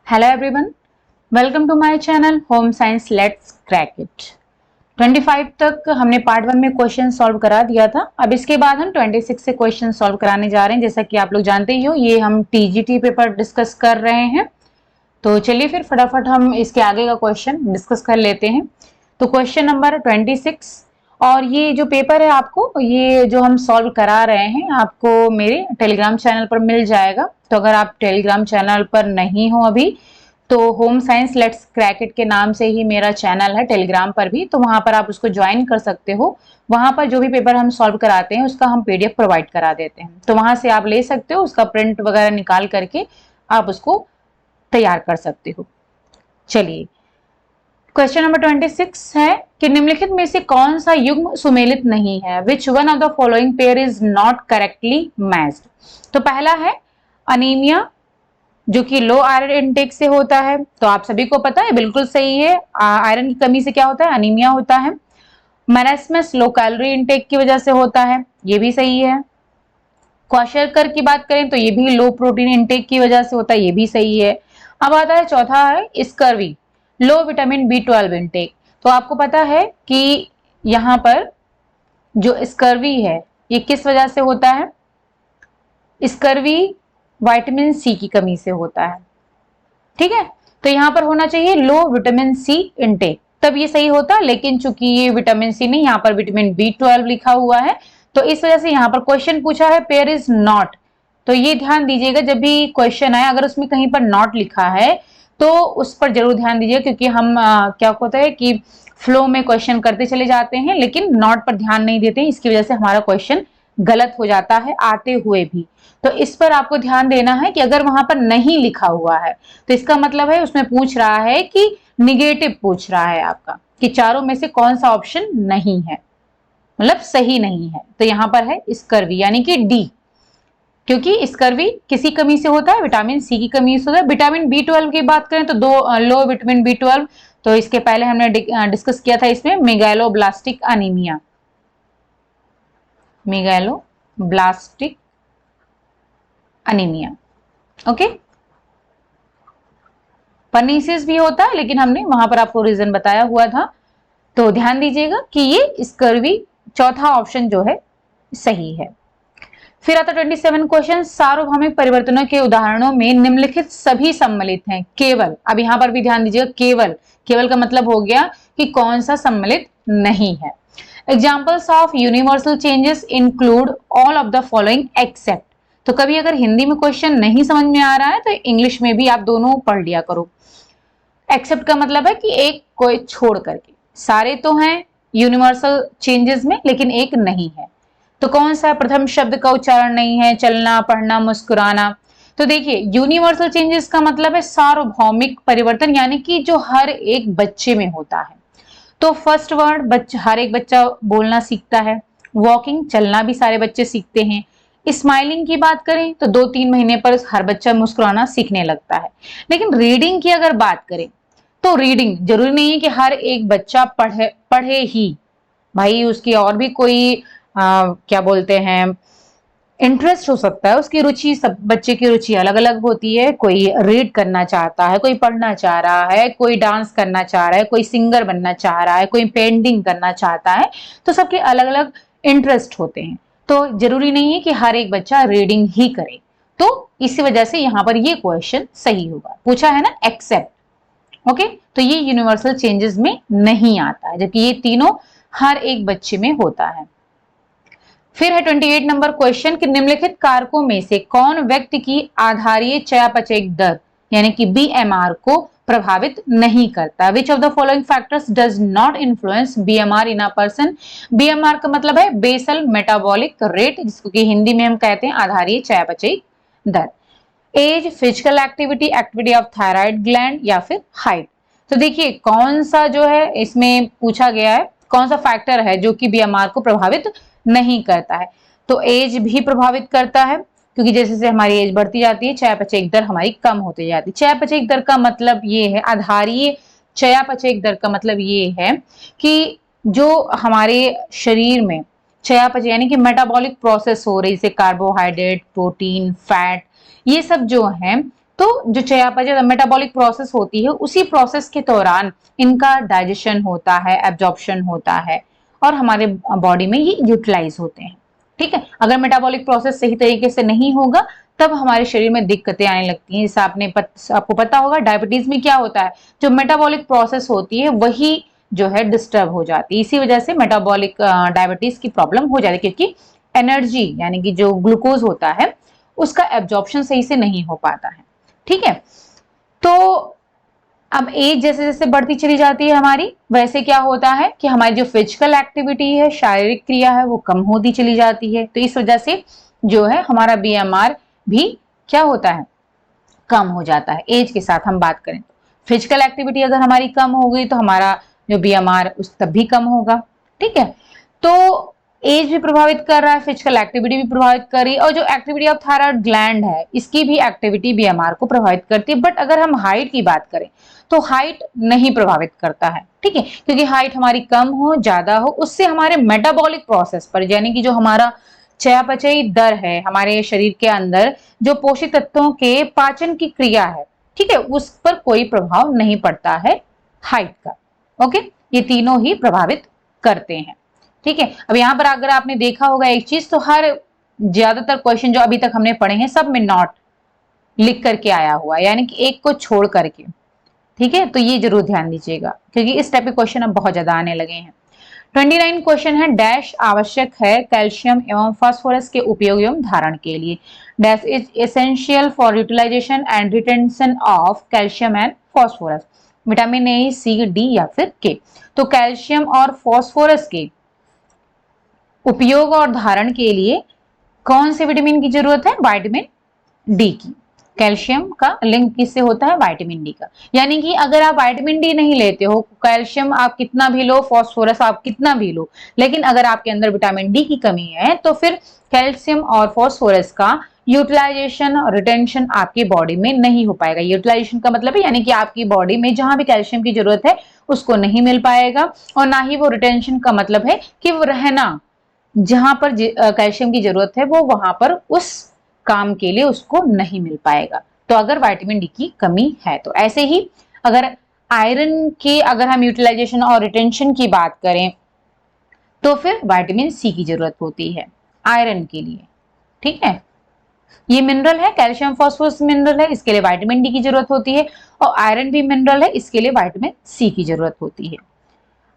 Hello everyone, welcome to my channel home science let's crack it. 25 तक हमने part 1 में question solve करा दिया था। अब इसके बाद हम 26 से क्वेश्चन सॉल्व कराने जा रहे हैं। जैसा कि आप लोग जानते ही हो, ये हम टीजीटी पेपर डिस्कस कर रहे हैं। तो चलिए फिर फटाफट हम इसके आगे का क्वेश्चन डिस्कस कर लेते हैं। तो क्वेश्चन नंबर 26, और ये जो पेपर है आपको, ये जो हम सॉल्व करा रहे हैं, आपको मेरे टेलीग्राम चैनल पर मिल जाएगा। तो अगर आप टेलीग्राम चैनल पर नहीं हो अभी, तो home science let's crack it के नाम से ही मेरा चैनल है टेलीग्राम पर भी, तो वहां पर आप उसको ज्वाइन कर सकते हो। वहां पर जो भी पेपर हम सॉल्व कराते हैं उसका हम पीडीएफ प्रोवाइड करा देते हैं, तो वहां से आप ले सकते हो, उसका प्रिंट वगैरह निकाल करके आप उसको तैयार कर सकते हो। चलिए, क्वेश्चन नंबर 26 है कि निम्नलिखित में से कौन सा युग्म सुमेलित नहीं है? Which one of the following pair is not correctly matched? तो पहला है अनीमिया, जो कि लो आयरन इनटेक से होता है। तो आप सभी को पता है, बिल्कुल सही है। आयरन की कमी से क्या होता है? अनीमिया होता है। मैरास्मस लो कैलोरी इनटेक की वजह से होता है, ये भी सही है। क्वाशरकर की बात करें तो ये भी लो प्रोटीन इनटेक की वजह से होता है, ये भी सही है। अब आता है चौथा है स्कर्वी, लो विटामिन B12 इनटेक। तो आपको पता है कि यहाँ पर जो स्कर्वी है ये किस वजह से होता है? स्कर्वी विटामिन सी की कमी से होता है, ठीक है। तो यहाँ पर होना चाहिए लो विटामिन सी इनटेक, तब ये सही होता। लेकिन चूंकि ये विटामिन सी नहीं, यहाँ पर विटामिन B12 लिखा हुआ है, तो इस वजह से यहाँ पर क्वेश्चन पूछा है पेयर इज नॉट। तो ये ध्यान दीजिएगा, जब भी क्वेश्चन आए अगर उसमें कहीं पर नॉट लिखा है तो उस पर जरूर ध्यान दीजिए, क्योंकि हम क्या होता है कि फ्लो में क्वेश्चन करते चले जाते हैं लेकिन नॉट पर ध्यान नहीं देते हैं, इसकी वजह से हमारा क्वेश्चन गलत हो जाता है आते हुए भी। तो इस पर आपको ध्यान देना है कि अगर वहां पर नहीं लिखा हुआ है तो इसका मतलब है उसमें पूछ रहा है कि निगेटिव पूछ रहा है आपका, कि चारों में से कौन सा ऑप्शन नहीं है, मतलब सही नहीं है। तो यहां पर है स्कर्वी यानी कि डी, क्योंकि स्कर्वी किसी कमी से होता है? विटामिन सी की कमी से होता है। विटामिन B12 की बात करें तो दो लो विटामिन B12, तो इसके पहले हमने डिस्कस किया था इसमें megaloblastic anaemia, megaloblastic anaemia, okay. Pernicious भी होता है, लेकिन हमने वहां पर आपको रीजन बताया हुआ था। तो ध्यान दीजिएगा कि ये स्कर्वी चौथा ऑप्शन जो है सही है। फिर आता 27 क्वेश्चन, सार्वभौमिक परिवर्तनों के उदाहरणों में निम्नलिखित सभी सम्मिलित हैं केवल। अब यहां पर भी ध्यान दीजिएगा, केवल, केवल का मतलब हो गया कि कौन सा सम्मिलित नहीं है। Examples of universal changes include all of the following except. तो कभी अगर हिंदी में क्वेश्चन नहीं समझ में आ रहा है तो इंग्लिश में भी आप दोनों पढ़ लिया करो। एक्सेप्ट का मतलब है कि एक कोई छोड़ करके, सारे तो हैं यूनिवर्सल चेंजेस में लेकिन एक नहीं है। तो कौन सा प्रथम शब्द का उच्चारण नहीं है? चलना, पढ़ना, मुस्कुराना। तो देखिए, यूनिवर्सल चेंजेस का मतलब है सार्वभौमिक परिवर्तन, यानी कि जो हर एक बच्चे में होता है। तो फर्स्ट वर्ड हर एक बच्चा बोलना सीखता है। वॉकिंग, चलना भी सारे बच्चे सीखते हैं। स्माइलिंग की बात करें तो 2-3 महीने पर हर बच्चा मुस्कुराना सीखने लगता है। लेकिन रीडिंग की अगर बात करें तो रीडिंग जरूरी नहीं है कि हर एक बच्चा पढ़े ही, भाई उसकी और भी कोई क्या बोलते हैं, इंटरेस्ट हो सकता है, उसकी रुचि, सब बच्चे की रुचि अलग अलग होती है। कोई रीड करना चाहता है, कोई पढ़ना चाह रहा है, कोई डांस करना चाह रहा है, कोई सिंगर बनना चाह रहा है, कोई पेंटिंग करना चाहता है। तो सबके अलग अलग इंटरेस्ट होते हैं, तो जरूरी नहीं है कि हर एक बच्चा रीडिंग ही करे। तो इसी वजह से यहाँ पर ये क्वेश्चन सही होगा। पूछा है ना एक्सेप्ट, ओके। तो ये यूनिवर्सल चेंजेस में नहीं आता है, जबकि ये तीनों हर एक बच्चे में होता है। फिर है 28 नंबर क्वेश्चन कि निम्नलिखित कारकों में से कौन व्यक्ति की आधारीय चयापचयिक दर यानी कि BMR को प्रभावित नहीं करता? विच of the following factors does not influence BMR in a person? BMR का मतलब है बेसल मेटाबॉलिक रेट, जिसको कि हिंदी में हम कहते हैं आधारीय चयापचयिक दर। Age, physical activity, activity of thyroid gland, या फिर हाइट। तो देखिए, कौन सा जो है इसमें पूछा गया है, कौन सा फैक्टर है जो कि BMR को प्रभावित नहीं करता है? तो एज भी प्रभावित करता है, क्योंकि जैसे जैसे हमारी एज बढ़ती जाती है चयापचयिक दर हमारी कम होती जाती है। चयापचयिक दर का मतलब ये है, आधारीय चयापचयिक दर का मतलब ये है कि जो हमारे शरीर में चयापचय यानी कि मेटाबॉलिक प्रोसेस हो रही, जैसे कार्बोहाइड्रेट, प्रोटीन, फैट, ये सब जो है, तो जो चयापचय मेटाबॉलिक प्रोसेस होती है उसी प्रोसेस के दौरान इनका डाइजेशन होता है, एब्जॉर्प्शन होता है और हमारे बॉडी में ये यूटिलाइज होते हैं। ठीक है, अगर मेटाबॉलिक प्रोसेस सही तरीके से नहीं होगा तब हमारे शरीर में दिक्कतें आने लगती हैं। जैसे आपको पता होगा डायबिटीज में क्या होता है, जो मेटाबॉलिक प्रोसेस होती है वही जो है डिस्टर्ब हो जाती है। इसी वजह से मेटाबॉलिक डायबिटीज की प्रॉब्लम हो जाती है, क्योंकि एनर्जी यानी कि जो ग्लूकोज होता है उसका एब्जॉर्प्शन सही से नहीं हो पाता है। ठीक है, तो अब एज जैसे जैसे बढ़ती चली जाती है हमारी, वैसे क्या होता है कि हमारी जो फिजिकल एक्टिविटी है, शारीरिक क्रिया है, वो कम होती चली जाती है। तो इस वजह से जो है हमारा बीएमआर भी क्या होता है, कम हो जाता है। एज के साथ हम बात करें तो फिजिकल एक्टिविटी अगर हमारी कम हो गई तो हमारा जो बीएमआर उस तब भी कम होगा। ठीक है, तो एज भी प्रभावित कर रहा है, फिजिकल एक्टिविटी भी प्रभावित कर रही है, और जो एक्टिविटी ऑफ थायराइड ग्लैंड है इसकी भी एक्टिविटी बीएमआर को प्रभावित करती है। बट अगर हम हाइट की बात करें तो हाइट नहीं प्रभावित करता है। ठीक है, क्योंकि हाइट हमारी कम हो ज्यादा हो उससे हमारे मेटाबॉलिक प्रोसेस पर, यानी कि जो हमारा चयापचयी दर है हमारे शरीर के अंदर, जो पोषक तत्वों के पाचन की क्रिया है, ठीक है, उस पर कोई प्रभाव नहीं पड़ता है हाइट का। ओके, ये तीनों ही प्रभावित करते हैं। ठीक है, अब यहां पर अगर आपने देखा होगा एक चीज, तो हर ज्यादातर क्वेश्चन जो अभी तक हमने पढ़े हैं सब में नॉट लिख करके आया हुआ है, यानी कि एक को छोड़ करके। ठीक है, तो ये जरूर ध्यान दीजिएगा क्योंकि इस टाइप के क्वेश्चन अब बहुत ज्यादा आने लगे हैं। 29 क्वेश्चन है, डैश आवश्यक है कैल्शियम एवं फास्फोरस के उपयोग एवं धारण के लिए। Dash is essential for utilization and retention of calcium and phosphorus, vitamin A, C, D या फिर के। तो कैल्शियम और फास्फोरस के उपयोग और धारण के लिए कौन से विटामिन की जरूरत है? विटामिन डी की। कैल्शियम का लिंक किससे होता है? विटामिन डी का। यानी कि अगर आप विटामिन डी नहीं लेते हो, कैल्शियम आप कितना भी लो, फास्फोरस आप कितना भी लो, लेकिन अगर आपके अंदर विटामिन डी की कमी है तो फिर कैल्शियम और फास्फोरस का यूटिलाइजेशन और रिटेंशन आपकी बॉडी में नहीं हो पाएगा। यूटिलाइजेशन का मतलब है यानी कि आपकी बॉडी में जहां भी कैल्शियम की जरूरत है उसको नहीं मिल पाएगा, और ना ही वो रिटेंशन का मतलब है कि वो रहना, जहां पर कैल्शियम की जरूरत है वो वहां पर उस काम के लिए उसको नहीं मिल पाएगा। तो अगर विटामिन डी की कमी है तो ऐसे ही अगर आयरन की अगर हम यूटिलाइजेशन और रिटेंशन की बात करें तो फिर विटामिन सी की जरूरत होती है आयरन के लिए। ठीक है, ये मिनरल है, कैल्शियम फास्फोरस मिनरल है, इसके लिए विटामिन डी की जरूरत होती है, और आयरन भी मिनरल है, इसके लिए विटामिन सी की जरूरत होती है।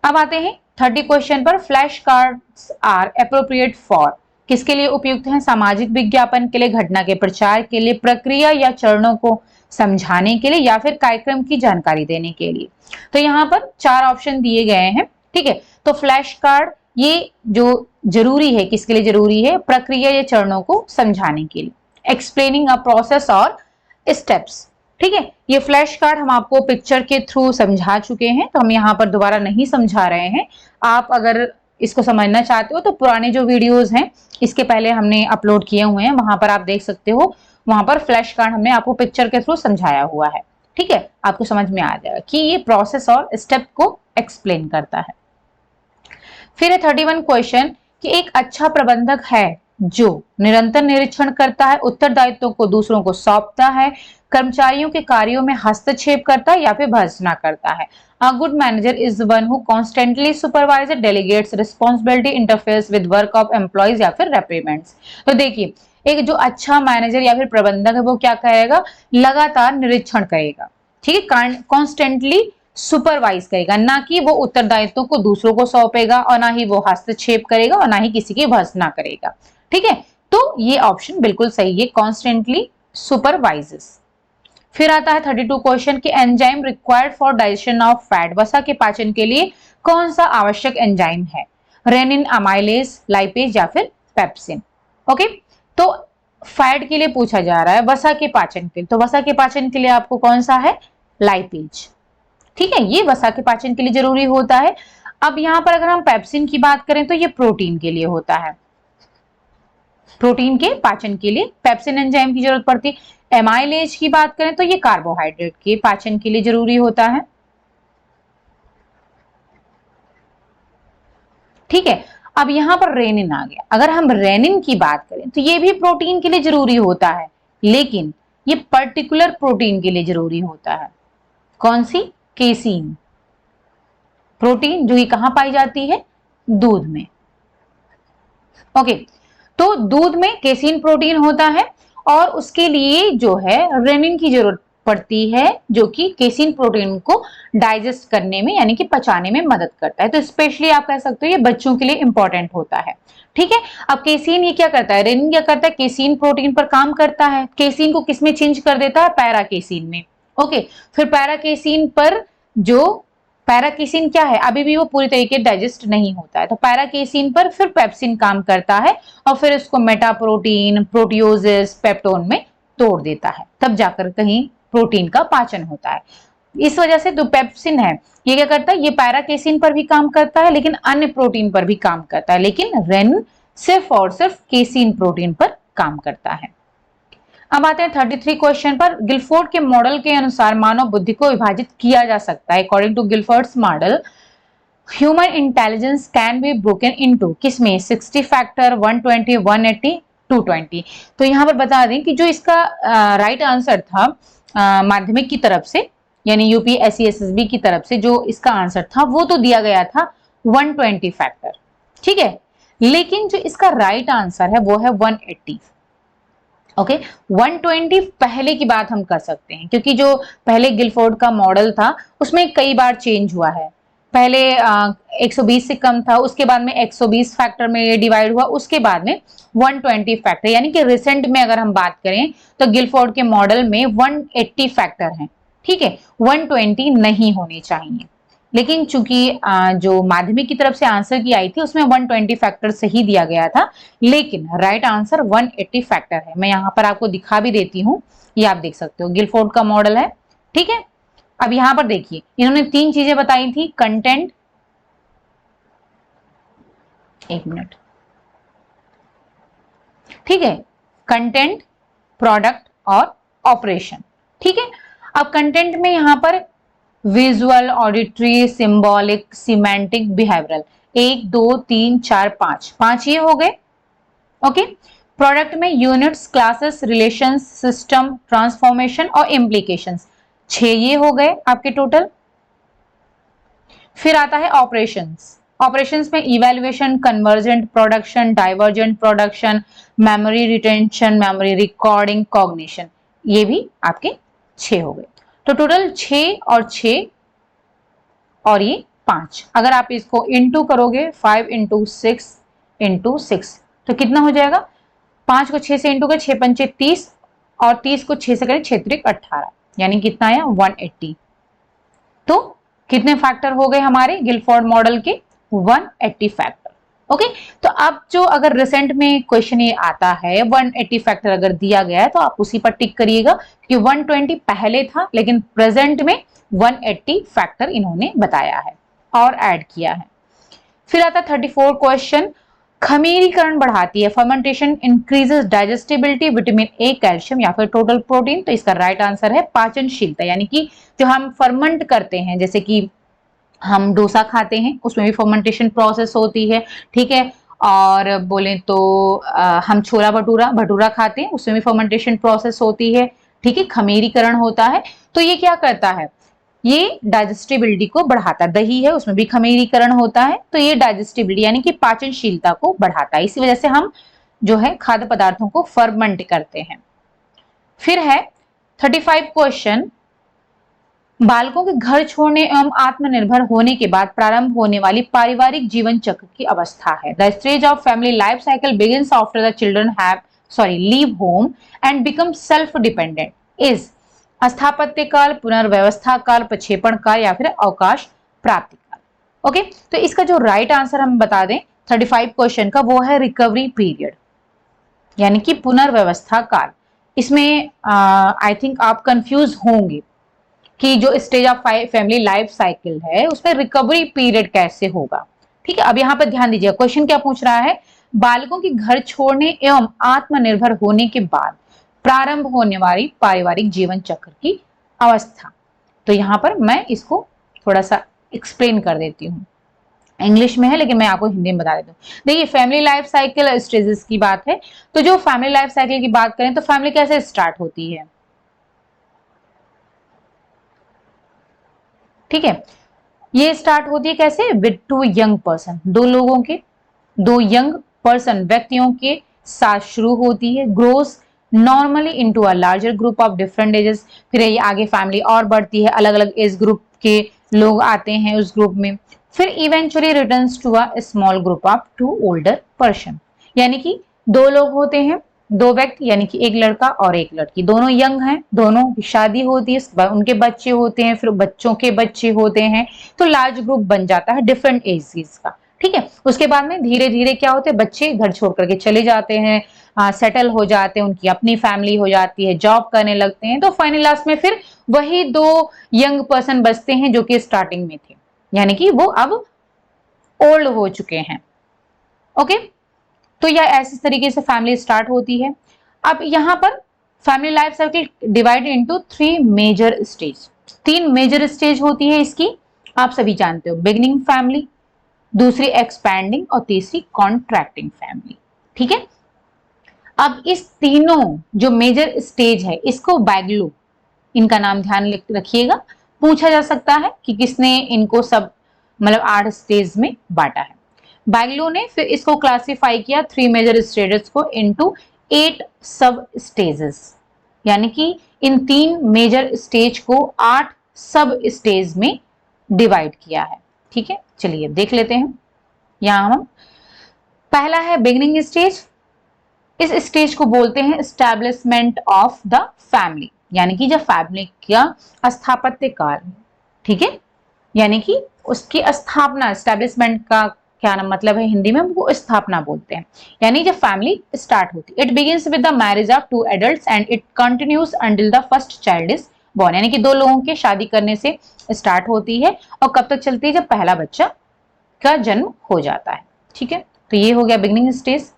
अब आते हैं 30 क्वेश्चन पर। Flash cards are appropriate for, किसके लिए उपयुक्त हैं? सामाजिक विज्ञापन के लिए, घटना के प्रचार के लिए, प्रक्रिया या चरणों को समझाने के लिए, या फिर कार्यक्रम की जानकारी देने के लिए। तो यहाँ पर 4 ऑप्शन दिए गए हैं। ठीक है, तो फ्लैश कार्ड ये जो जरूरी है, किसके लिए जरूरी है? प्रक्रिया या चरणों को समझाने के लिए, एक्सप्लेनिंग अ प्रोसेस और स्टेप्स। ठीक है, ये फ्लैश कार्ड हम आपको पिक्चर के थ्रू समझा चुके हैं, तो हम यहाँ पर दोबारा नहीं समझा रहे हैं। आप अगर इसको समझना चाहते हो तो पुराने जो वीडियोस हैं इसके पहले हमने अपलोड किए हुए हैं, वहां पर आप देख सकते हो। वहां पर फ्लैश कार्ड हमने आपको पिक्चर के थ्रू समझाया हुआ है। ठीक है, आपको समझ में आ जाएगा कि ये प्रोसेस और स्टेप को एक्सप्लेन करता है। फिर है 31 क्वेश्चन कि एक अच्छा प्रबंधक है जो निरंतर निरीक्षण करता है, उत्तरदायित्वों को दूसरों को सौंपता है, कर्मचारियों के कार्यों में हस्तक्षेप करता है या फिर भर्त्सना करता है। A good manager is one who constantly supervises, delegates responsibility, interferes with work of employees या फिर reprimands। तो देखिए, एक जो अच्छा मैनेजर या फिर प्रबंधक है वो क्या करेगा? लगातार निरीक्षण करेगा। ठीक है, कॉन्स्टेंटली सुपरवाइज करेगा, ना कि वो उत्तरदायित्वों को दूसरों को सौंपेगा, और ना ही वो हस्तक्षेप करेगा, और ना ही किसी की भर्त्सना करेगा। ठीक है, तो ये ऑप्शन बिल्कुल सही है, कॉन्स्टेंटली सुपरवाइजेस। फिर आता है 32 क्वेश्चन कि enzyme required for digestion of fat, वसा के पाचन के लिए कौन सा आवश्यक एंजाइम है? रेनिन, अमाइलेज, लाइपेज या फिर पेप्सिन। ओके, तो फैट के लिए पूछा जा रहा है, वसा के पाचन के लिए, तो वसा के पाचन के लिए आपको कौन सा है? लाइपेज। ठीक है, ये वसा के पाचन के लिए जरूरी होता है। अब यहां पर अगर हम पेप्सिन की बात करें तो ये प्रोटीन के लिए होता है, प्रोटीन के पाचन के लिए पेप्सिन एंजाइम की जरूरत पड़ती है। एमाइलेज की बात करें तो ये कार्बोहाइड्रेट के पाचन के लिए जरूरी होता है। ठीक है, अब यहां पर रेनिन आ गया। अगर हम रेनिन की बात करें तो ये भी प्रोटीन के लिए जरूरी होता है, लेकिन ये पर्टिकुलर प्रोटीन के लिए जरूरी होता है। कौन सी? केसीन प्रोटीन, जो कि कहां पाई जाती है? दूध में। ओके, तो दूध में केसीन प्रोटीन होता है और उसके लिए जो है रेनिन की जरूरत पड़ती है, जो कि केसीन प्रोटीन को डाइजेस्ट करने में यानी कि पचाने में मदद करता है। तो स्पेशली आप कह सकते हो ये बच्चों के लिए इंपॉर्टेंट होता है। ठीक है, अब केसीन ये क्या करता है? रेनिन क्या करता है? केसीन प्रोटीन पर काम करता है। केसीन को किसमें चेंज कर देता है? पैरा केसीन में। ओके, फिर पैरा केसीन पर जो पैराकेसिन क्या है? अभी भी वो पूरी तरीके डाइजेस्ट नहीं होता है, तो पैराकेसिन पर फिर पेप्सिन काम करता है और फिर इसको मेटाप्रोटीन, प्रोटियोजेस, पेप्टोन में तोड़ देता है, तब जाकर कहीं प्रोटीन का पाचन होता है। इस वजह से जो पेप्सिन है ये क्या करता है? ये पैराकेसिन पर भी काम करता है लेकिन अन्य प्रोटीन पर भी काम करता है, लेकिन रेनिन सिर्फ और सिर्फ केसीन प्रोटीन पर काम करता है। अब आते हैं 33 क्वेश्चन पर। गिलफोर्ड के मॉडल के अनुसार मानव बुद्धि को विभाजित किया जा सकता है। According to Guilford's model, human intelligence can be broken into किसमें? 60 फैक्टर, 120, 180, 220। तो यहाँ पर बता दें कि जो इसका राइट आंसर था माध्यमिक की तरफ से यानी यूपीएससी एसएसबी की तरफ से जो इसका आंसर था वो तो दिया गया था 120 फैक्टर। ठीक है, लेकिन जो इसका राइट आंसर है वो है 180। ओके, 120 पहले की बात हम कर सकते हैं क्योंकि जो पहले गिलफोर्ड का मॉडल था उसमें कई बार चेंज हुआ है। पहले 120 से कम था, उसके बाद में 120 फैक्टर में ये डिवाइड हुआ, उसके बाद में 120 फैक्टर, यानी कि रिसेंट में अगर हम बात करें तो गिलफोर्ड के मॉडल में 180 फैक्टर हैं। ठीक है, 120 नहीं होने चाहिए, लेकिन चूंकि जो माध्यमिक की तरफ से आंसर की आई थी उसमें 120 फैक्टर सही दिया गया था, लेकिन राइट आंसर 180 फैक्टर है। मैं यहां पर आपको दिखा भी देती हूं, ये आप देख सकते हो गिलफोर्ड का मॉडल है। ठीक है, अब यहां पर देखिए इन्होंने 3 चीजें बताई थी, कंटेंट, एक मिनट, ठीक है, कंटेंट, प्रोडक्ट और ऑपरेशन। ठीक है, अब कंटेंट में यहां पर visual, auditory, symbolic, semantic, behavioural, 1 2 3 4 5 ये हो गए। ओके, प्रोडक्ट में units, classes, relations, system, transformation और इम्प्लीकेशंस, 6 ये हो गए आपके टोटल। फिर आता है ऑपरेशंस। ऑपरेशंस में evaluation, convergent production, divergent production, memory retention, memory recording, cognition, ये भी आपके 6 हो गए। तो टोटल 6 और 6 और ये 5। अगर आप इसको इंटू करोगे 5 इंटू 6 इंटू 6 तो कितना हो जाएगा? 5 को 6 से इंटू कर 6 पंचे 30 और 30 को 6 से करें 6 त्रिक 18, यानी कितना आया? 180। तो कितने फैक्टर हो गए हमारे गिलफोर्ड मॉडल के? 180 फैक्टर। ओके, तो अब जो अगर रिसेंट में क्वेश्चन ये आता है 180 फैक्टर अगर दिया गया है तो आप उसी पर टिक करिएगा क्योंकि 120 पहले था लेकिन प्रेजेंट में 180 फैक्टर इन्होंने बताया है और ऐड किया है। फिर आता 34 क्वेश्चन, खमीरीकरण बढ़ाती है, fermentation increases digestibility, vitamin A, calcium या फिर टोटल प्रोटीन। तो इसका राइट आंसर है पाचनशीलता, यानी कि जो हम फर्मेंट करते हैं, जैसे कि हम डोसा खाते हैं उसमें भी फर्मेंटेशन प्रोसेस होती है। ठीक है, और बोले तो हम छोला भटूरा खाते हैं उसमें भी फर्मेंटेशन प्रोसेस होती है। ठीक है, खमीरीकरण होता है। तो ये क्या करता है? ये डाइजेस्टिबिलिटी को बढ़ाता है। दही है उसमें भी खमीरीकरण होता है, तो ये डाइजेस्टिबिलिटी यानी कि पाचनशीलता को बढ़ाता है। इसी वजह से हम जो है खाद्य पदार्थों को फर्मेंट करते हैं। फिर है 35 क्वेश्चन, बालकों के घर छोड़ने एवं आत्मनिर्भर होने के बाद प्रारंभ होने वाली पारिवारिक जीवन चक्र की अवस्था है। The stage of family life cycle begins after the children leave home and become self dependent is स्थापत्य काल, पुनर्व्यवस्था काल, प्रक्षेपण काल या फिर अवकाश प्राप्ति काल। ओके, तो इसका जो राइट आंसर हम बता दें 35 क्वेश्चन का, वो है रिकवरी पीरियड यानी कि पुनर्व्यवस्था काल। इसमें आई थिंक आप कंफ्यूज होंगे कि जो stage of family life cycle है उसमें रिकवरी पीरियड कैसे होगा। ठीक है, अब यहाँ पर ध्यान दीजिए क्वेश्चन क्या पूछ रहा है, बालकों के घर छोड़ने एवं आत्मनिर्भर होने के बाद प्रारंभ होने वाली पारिवारिक जीवन चक्र की अवस्था। तो यहाँ पर मैं इसको थोड़ा सा एक्सप्लेन कर देती हूँ, इंग्लिश में है लेकिन मैं आपको हिंदी में बता देती हूँ। देखिए, फैमिली लाइफ साइकिल स्टेजेस की बात है, तो जो फैमिली लाइफ साइकिल की बात करें तो फैमिली कैसे स्टार्ट होती है? ठीक है। ये स्टार्ट होती है कैसे, विद टू यंग पर्सन, दो लोगों के, दो यंग पर्सन व्यक्तियों के साथ शुरू होती है। Grows normally into a larger group of different ages, फिर ये आगे फैमिली और बढ़ती है, अलग अलग एज ग्रुप के लोग आते हैं उस ग्रुप में, फिर eventually returns to a small group of two older person. यानी कि दो लोग होते हैं, दो व्यक्ति, यानी कि एक लड़का और एक लड़की, दोनों यंग हैं, दोनों की शादी होती है, उनके बच्चे होते हैं, फिर बच्चों के बच्चे होते हैं, तो लार्ज ग्रुप बन जाता है डिफरेंट एजेस का। ठीक है। उसके बाद में धीरे धीरे क्या होते हैं, बच्चे घर छोड़ करके चले जाते हैं, सेटल हो जाते हैं, उनकी अपनी फैमिली हो जाती है, जॉब करने लगते हैं, तो फाइनल लास्ट में फिर वही दो यंग पर्सन बचते हैं जो कि स्टार्टिंग में थे, यानी कि वो अब ओल्ड हो चुके हैं। ओके, तो यह ऐसे तरीके से फैमिली स्टार्ट होती है। अब यहाँ पर family life cycle divide into 3 major stage, 3 major stage होती है इसकी, आप सभी जानते हो, बिगिनिंग फैमिली, दूसरी एक्सपैंडिंग और तीसरी कॉन्ट्रैक्टिंग फैमिली। ठीक है। अब इस तीनों जो मेजर स्टेज है इसको बैगलो, इनका नाम ध्यान रखिएगा, पूछा जा सकता है कि किसने इनको सब मतलब 8 स्टेज में बांटा है। बैगलो ने फिर इसको क्लासिफाई किया 3 मेजर स्टेजेस को इनटू 8 सब स्टेजेस, यानी कि इन 3 मेजर स्टेज को 8 सब स्टेज में डिवाइड किया है। ठीक है, चलिए देख लेते हैं। यहां हम पहला है बिगिनिंग स्टेज, इस स्टेज को बोलते हैं एस्टैब्लिशमेंट ऑफ द फैमिली, यानी कि जब फैमिली का स्थापत्य काल। ठीक है, यानी कि उसकी स्थापना, एस्टैब्लिशमेंट का क्या नाम मतलब है हिंदी में, वो स्थापना बोलते हैं, यानी जब फैमिली स्टार्ट होती है। It begins with the marriage of 2 adults and it continues until the first child is born, यानी कि 2 लोगों के शादी करने से स्टार्ट होती है और कब तक चलती है, जब पहला बच्चा का जन्म हो जाता है। ठीक है, तो ये हो गया बिगिनिंग स्टेज।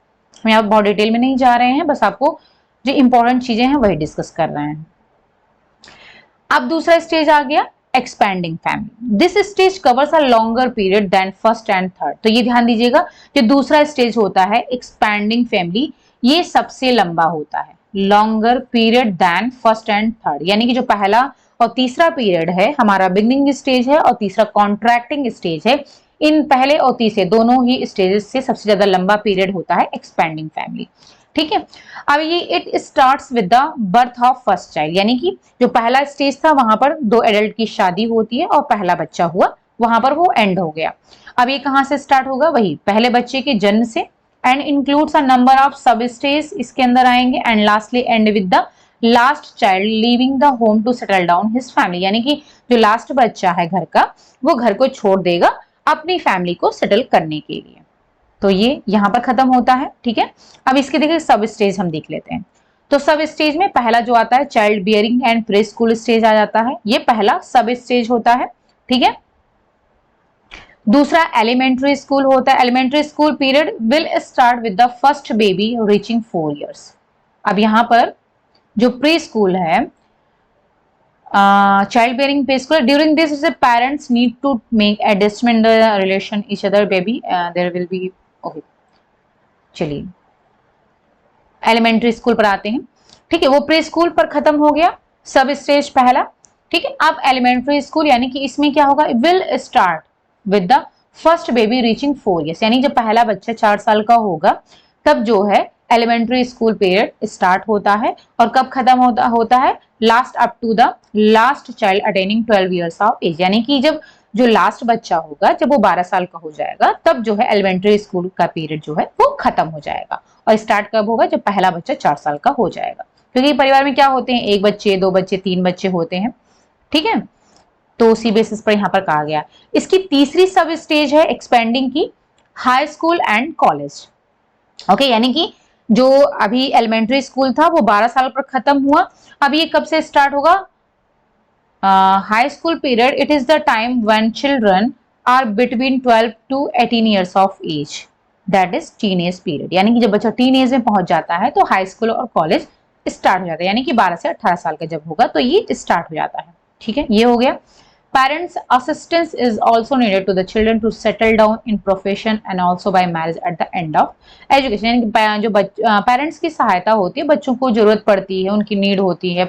हम यहाँ बहुत डिटेल में नहीं जा रहे हैं, बस आपको जो इंपॉर्टेंट चीजें हैं वही डिस्कस कर रहे हैं। अब दूसरा स्टेज आ गया expanding family, this stage covers a longer period than first and third. तो ये ध्यान दीजिएगा, जो दूसरा स्टेज होता है एक्सपैंडिंग फैमिली, ये सबसे लंबा होता है, longer period than first and third, यानी कि जो पहला और तीसरा पीरियड है हमारा बिगिनिंग स्टेज है और तीसरा कॉन्ट्रैक्टिंग स्टेज है, इन पहले और तीसरे दोनों ही स्टेजेस से सबसे ज्यादा लंबा पीरियड होता है एक्सपैंडिंग फैमिली। ठीक है। अब ये it starts with the birth of first child, यानी कि जो पहला स्टेज था वहां पर 2 एडल्ट की शादी होती है और पहला बच्चा हुआ, वहां पर वो एंड हो गया। अब ये कहां से स्टार्ट होगा, वही पहले बच्चे के जन्म से, and includes a number of sub stage इसके अंदर आएंगे, and lastly end with the last child leaving the home to settle down his family, यानी कि जो लास्ट बच्चा है घर का, वो घर को छोड़ देगा अपनी फैमिली को सेटल करने के लिए। तो ये यहां पर खत्म होता है। ठीक है। अब इसके देखिए सब स्टेज हम देख लेते हैं। तो सब स्टेज में पहला जो आता है child bearing and preschool stage आ जाता है, ये पहला सब स्टेज होता है। ठीक है। दूसरा एलिमेंट्री स्कूल होता है, elementary school period will start with the first baby reaching 4 years. अब यहां पर जो प्री स्कूल है, child bearing play school, during this the parents need to make adjustment the relation each other baby, there will be okay। चलिए elementary school पर आते हैं। ठीक है, वो प्री स्कूल पर खत्म हो गया सब स्टेज पहला। ठीक है, अब एलिमेंट्री स्कूल, यानी कि इसमें क्या होगा, will start with the first baby reaching 4 years, यानी जब पहला बच्चा 4 साल का होगा तब जो है एलिमेंट्री स्कूल पीरियड स्टार्ट होता है, और कब खत्म होता है, last up to the last child attaining 12 years of age, यानी कि जब जो लास्ट बच्चा होगा जब वो 12 साल का हो जाएगा तब जो है एलिमेंट्री स्कूल का पीरियड जो है वो खत्म हो जाएगा। और स्टार्ट कब होगा, जब पहला बच्चा 4 साल का हो जाएगा, क्योंकि परिवार में क्या होते हैं, 1 बच्चे 2 बच्चे 3 बच्चे होते हैं। ठीक है, तो उसी बेसिस पर यहाँ पर कहा गया। इसकी तीसरी सब स्टेज है एक्सपेंडिंग की, high school and college. Okay, यानी कि जो अभी एलिमेंट्री स्कूल था वो 12 साल पर खत्म हुआ, अब ये कब से स्टार्ट होगा, high school period, it is the time when children are between 12 to 18 years of age, that is teenage period, यानी कि जब बच्चा टीनेज में पहुंच जाता है तो हाई स्कूल और कॉलेज स्टार्ट हो जाता है, यानी कि 12 से 18 साल का जब होगा तो ये स्टार्ट हो जाता है। ठीक है, ये हो गया। Parents' assistance is also needed to the children to settle down in profession and also by marriage at the end of education, यानी कि जो पेरेंट्स की सहायता होती है, बच्चों को जरूरत पड़ती है, उनकी नीड होती है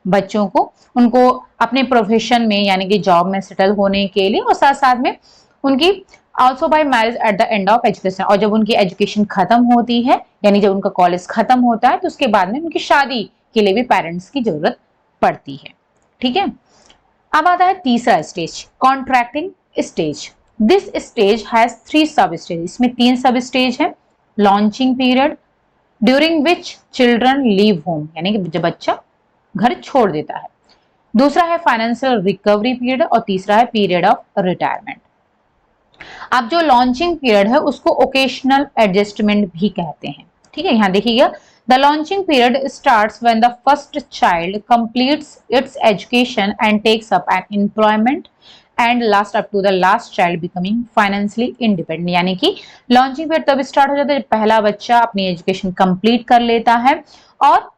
बच्चों को उनको अपने प्रोफेशन में यानी कि जॉब में सेटल होने के लिए, और साथ साथ में उनकी also bye marriage at the end of education, और जब उनकी एजुकेशन खत्म होती है यानी जब उनका कॉलेज खत्म होता है तो उसके बाद में उनकी शादी के लिए भी पेरेंट्स की जरूरत पड़ती है। ठीक है, अब आता है तीसरा stage, contracting stage. This stage has 3 सब स्टेज, इसमें 3 सब स्टेज है। Launching period during which children leave home, यानी कि जब बच्चा घर छोड़ देता है। दूसरा है फाइनेंशियल रिकवरी पीरियड, और तीसरा है पीरियड ऑफ रिटायरमेंट। अब जो लॉन्चिंग पीरियड है उसको ओकेशनल एडजस्टमेंट भी कहते हैं। ठीक है, यहां देखिएगा, the launching period starts when the first child completes its education and takes up an employment and last up to the last child becoming financially independent. यानी कि लॉन्चिंग पीरियड तब स्टार्ट हो जाता है जब पहला बच्चा अपनी एजुकेशन कंप्लीट कर लेता है और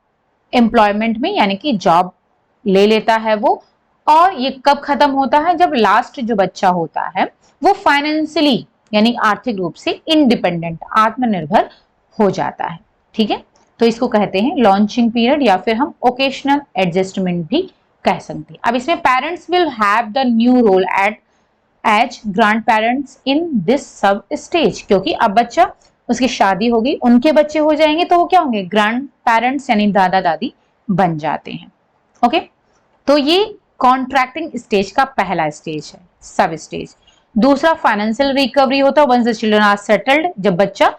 एम्प्लॉयमेंट में यानी कि जॉब ले लेता है वो, और ये कब खत्म होता है, जब लास्ट जो बच्चा होता है वो फाइनेंशियली यानी आर्थिक रूप से इंडिपेंडेंट, आत्मनिर्भर हो जाता है। ठीक है, तो इसको कहते हैं लॉन्चिंग पीरियड, या फिर हम ओकेशनल एडजस्टमेंट भी कह सकते हैं। अब इसमें parents will have the new role at as grandparents in this sub stage, क्योंकि अब बच्चा, उसकी शादी होगी, उनके बच्चे हो जाएंगे, तो वो क्या होंगे, ग्रैंड पेरेंट्स यानी दादा दादी बन जाते हैं। ओके, तो ये कॉन्ट्रैक्टिंग स्टेज का पहला स्टेज है, सब स्टेज। दूसरा फाइनेंशियल रिकवरी होता है once the children are settled, जब बच्चा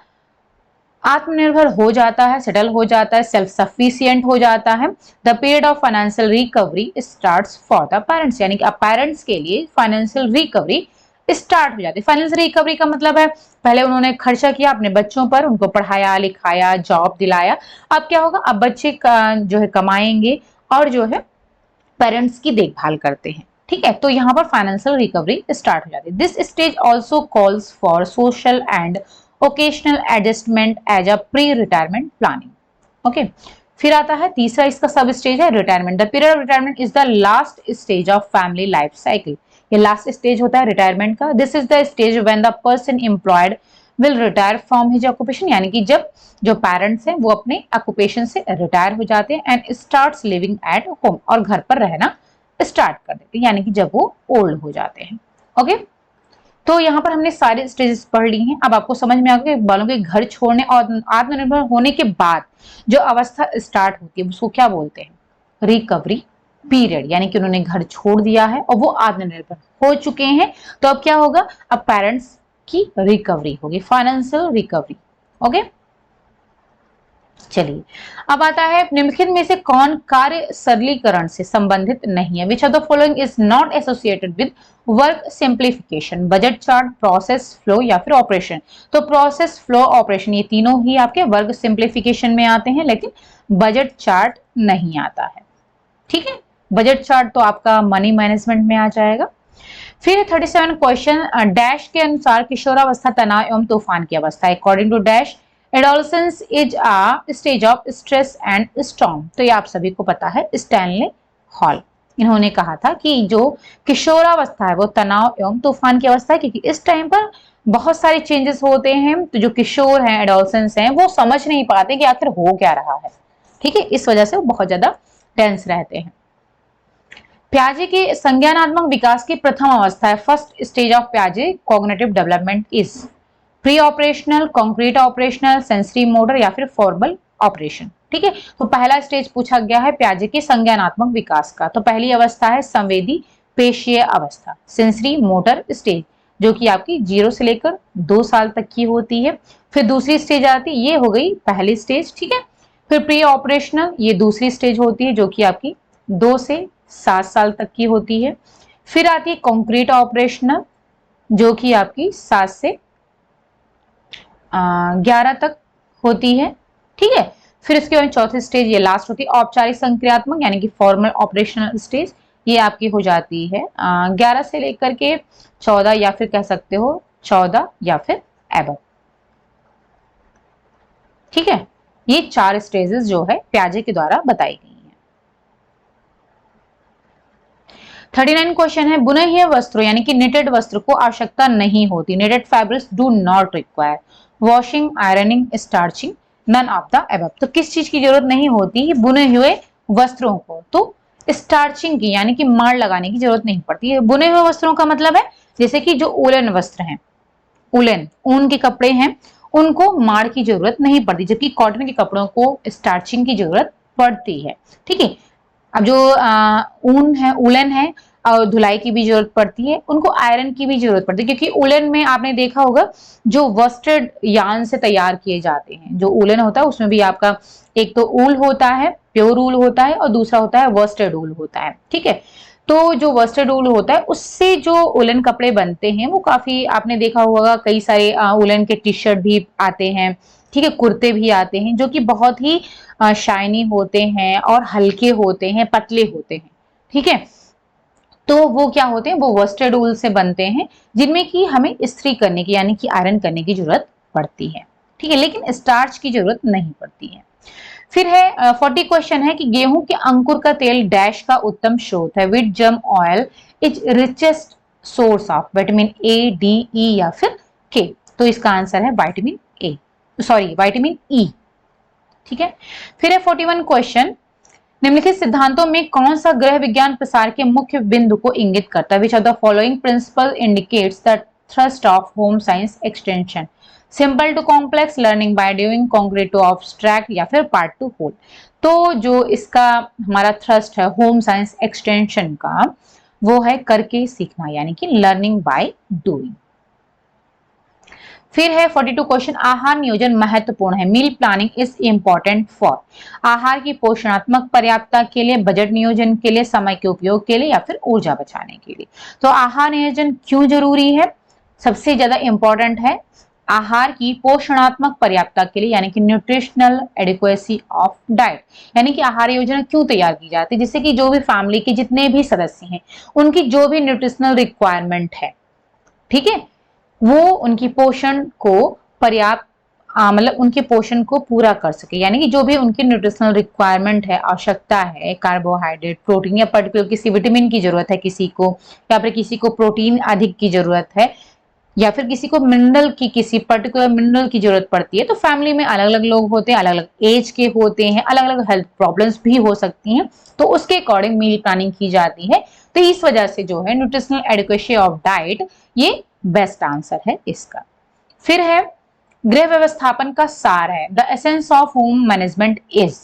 आत्मनिर्भर हो जाता है, सेटल हो जाता है, सेल्फ सफिशिएंट हो जाता है। The period of financial recovery starts for the parents, यानी कि अब पेरेंट्स के लिए फाइनेंशियल रिकवरी स्टार्ट हो जाती है। फाइनेंशियल रिकवरी का मतलब है पहले उन्होंने खर्चा किया अपने बच्चों पर, उनको पढ़ाया लिखाया, जॉब दिलाया, अब क्या होगा, अब बच्चे जो है कमाएंगे और जो है पेरेंट्स की देखभाल करते हैं। ठीक है, तो यहाँ पर फाइनेंशियल रिकवरी स्टार्ट हो जाती है। This stage also calls for social and occasional adjustment as a pre retirement planning. Okay, फिर आता है तीसरा इसका सब स्टेज है retirement. The period of retirement is the last stage of family life cycle, ये लास्ट स्टेज होता है retirement का। This is the stage when the person employed will retire from his occupation, यानी कि जब जो parents हैं वो अपने ऑक्यूपेशन से रिटायर हो जाते हैं and starts living at home, और घर पर रहना स्टार्ट कर देते हैं, यानी कि जब वो ओल्ड हो जाते हैं। ओके, तो यहाँ पर हमने सारे स्टेजेस पढ़ ली हैं। अब आपको समझ में आ गया बालों के घर छोड़ने और आत्मनिर्भर होने के बाद जो अवस्था स्टार्ट होती है उसको क्या बोलते हैं, रिकवरी पीरियड, यानी कि उन्होंने घर छोड़ दिया है और वो आत्मनिर्भर हो चुके हैं, तो अब क्या होगा, अब पेरेंट्स की रिकवरी होगी, फाइनेंशियल रिकवरी। ओके, चलिए अब आता है निम्नलिखित में से कौन कार्य सरलीकरण से संबंधित नहीं है। Which of the following is not associated with work simplification, budget chart, process flow या फिर ऑपरेशन। तो प्रोसेस फ्लो ऑपरेशन ये तीनों ही आपके वर्क सिंप्लीफिकेशन में आते हैं, लेकिन बजट चार्ट नहीं आता है। ठीक है, बजट चार्ट तो आपका मनी मैनेजमेंट में आ जाएगा। फिर 37 क्वेश्चन, डैश के अनुसार किशोरावस्था तनाव एवं तूफान की अवस्था, according to dash adolescence is a stage of stress and storm. तो ये आप सभी को पता है, स्टैनले हॉल इन्होंने कहा था कि जो किशोरावस्था है वो तनाव एवं तूफान की अवस्था है, क्योंकि इस टाइम पर बहुत सारे चेंजेस होते हैं, तो जो किशोर हैं, एडोलसेंस हैं, वो समझ नहीं पाते कि आखिर हो क्या रहा है। ठीक है, इस वजह से वो बहुत ज्यादा टेंस रहते हैं। प्याजे के संज्ञानात्मक विकास की प्रथम अवस्था है, फर्स्ट स्टेज ऑफ प्याजे cognitive development is preoperational, concrete operational, sensory motor या फिर फॉर्मल ऑपरेशन। ठीक है, तो पहला स्टेज पूछा गया है प्याजे के संज्ञानात्मक विकास का, तो पहली अवस्था है संवेदी पेशीय अवस्था, सेंसरी मोटर स्टेज, जो कि आपकी 0 से लेकर 2 साल तक की होती है। फिर दूसरी स्टेज आती है, ये हो गई पहली स्टेज। ठीक है, फिर प्री ऑपरेशनल ये दूसरी स्टेज होती है, जो कि आपकी 2 से 7 साल तक की होती है। फिर आती है कॉन्क्रीट ऑपरेशनल, जो कि आपकी 7 से 11 तक होती है। ठीक है, फिर इसके बाद चौथी स्टेज ये लास्ट होती है औपचारिक संक्रियात्मक, यानी कि फॉर्मल ऑपरेशनल स्टेज, ये आपकी हो जाती है 11 से लेकर के 14, या फिर कह सकते हो 14 या फिर एबव। ठीक है, ये 4 स्टेजेस जो है प्याजे के द्वारा बताई गई हैं। 39 क्वेश्चन है, बुने हुए वस्त्रों यानी कि निटेड वस्त्र को आवश्यकता नहीं होती, knitted fabrics do not require washing, ironing, starching, none of the above. तो किस चीज की जरूरत नहीं होती बुने हुए वस्त्रों को, तो स्टार्चिंग की यानी कि मार लगाने की जरूरत नहीं पड़ती है। बुने हुए वस्त्रों का मतलब है जैसे कि जो उलन वस्त्र हैं, उलन ऊन के कपड़े हैं, उनको मार की जरूरत नहीं पड़ती, जबकि कॉटन के कपड़ों को स्टार्चिंग की जरूरत पड़ती है। ठीक है, अब जो ऊन है, उलन है, और धुलाई की भी जरूरत पड़ती है, उनको आयरन की भी जरूरत पड़ती है, क्योंकि उलन में आपने देखा होगा जो वस्ट्रेड यार्न से तैयार किए जाते हैं, जो उलन होता है उसमें भी आपका एक तो ऊल होता है, प्योर ऊल होता है, और दूसरा होता है वस्ट्रेड ऊल होता है। ठीक है, तो जो वस्ट्रेड ऊल होता है उससे जो उलन कपड़े बनते हैं वो काफी, आपने देखा होगा कई सारे उलन के टी शर्ट भी आते हैं, ठीक है, कुर्ते भी आते हैं जो कि बहुत ही शाइनी होते हैं और हल्के होते हैं, पतले होते हैं। ठीक है, तो वो क्या होते हैं, वो वस्टर्ड ऊल से बनते हैं, जिनमें कि हमें इस्त्री करने की यानी कि आयरन करने की जरूरत पड़ती है। ठीक है, लेकिन स्टार्च की जरूरत नहीं पड़ती है। फिर है 40 क्वेश्चन है कि गेहूं के अंकुर का तेल डैश का उत्तम स्रोत है, which germ oil is richest source of vitamin A, D, E या फिर के। तो इसका आंसर है vitamin A, sorry vitamin E. ठीक है, फिर है 41 क्वेश्चन, निम्नलिखित सिद्धांतों में कौन सा ग्रह विज्ञान प्रसार के मुख्य बिंदु को इंगित करता है? Which of the following principle indicates the thrust of home science extension? Simple to complex, learning by doing, concrete to abstract या फिर पार्ट टू होल। तो जो इसका हमारा थ्रस्ट है होम साइंस एक्सटेंशन का, वो है करके सीखना यानी कि लर्निंग बाय डूइंग। फिर है 42 क्वेश्चन, आहार नियोजन महत्वपूर्ण है, meal planning is important for. आहार की पोषणात्मक पर्याप्तता के लिए, बजट नियोजन के लिए, समय के उपयोग के लिए या फिर ऊर्जा बचाने के लिए। तो आहार नियोजन क्यों जरूरी है? सबसे ज्यादा इंपॉर्टेंट है आहार की पोषणात्मक पर्याप्तता के लिए यानी कि न्यूट्रिशनल एडिक्वेसी ऑफ डाइट, यानी कि आहार योजना क्यों तैयार की जाती है, जिससे कि जो भी फैमिली के जितने भी सदस्य हैं उनकी जो भी न्यूट्रिशनल रिक्वायरमेंट है, ठीक है, वो उनकी पोषण को पर्याप्त मतलब उनके पोषण को पूरा कर सके, यानी कि जो भी उनकी न्यूट्रिशनल रिक्वायरमेंट है, आवश्यकता है, कार्बोहाइड्रेट, प्रोटीन या पर्टिकुलर किसी विटामिन की जरूरत है किसी को, या फिर किसी को प्रोटीन अधिक की जरूरत है, या फिर किसी को मिनरल की, किसी पर्टिकुलर मिनरल की जरूरत पड़ती है। तो फैमिली में अलग अलग लोग होते हैं, अलग अलग एज के होते हैं, अलग अलग हेल्थ प्रॉब्लम्स भी हो सकती हैं, तो उसके अकॉर्डिंग मील प्लानिंग की जाती है। तो इस वजह से जो है न्यूट्रिशनल एडिक्वेसी ऑफ डाइट ये बेस्ट आंसर है इसका। फिर है गृह व्यवस्थापन का सार है, the essence of home management is.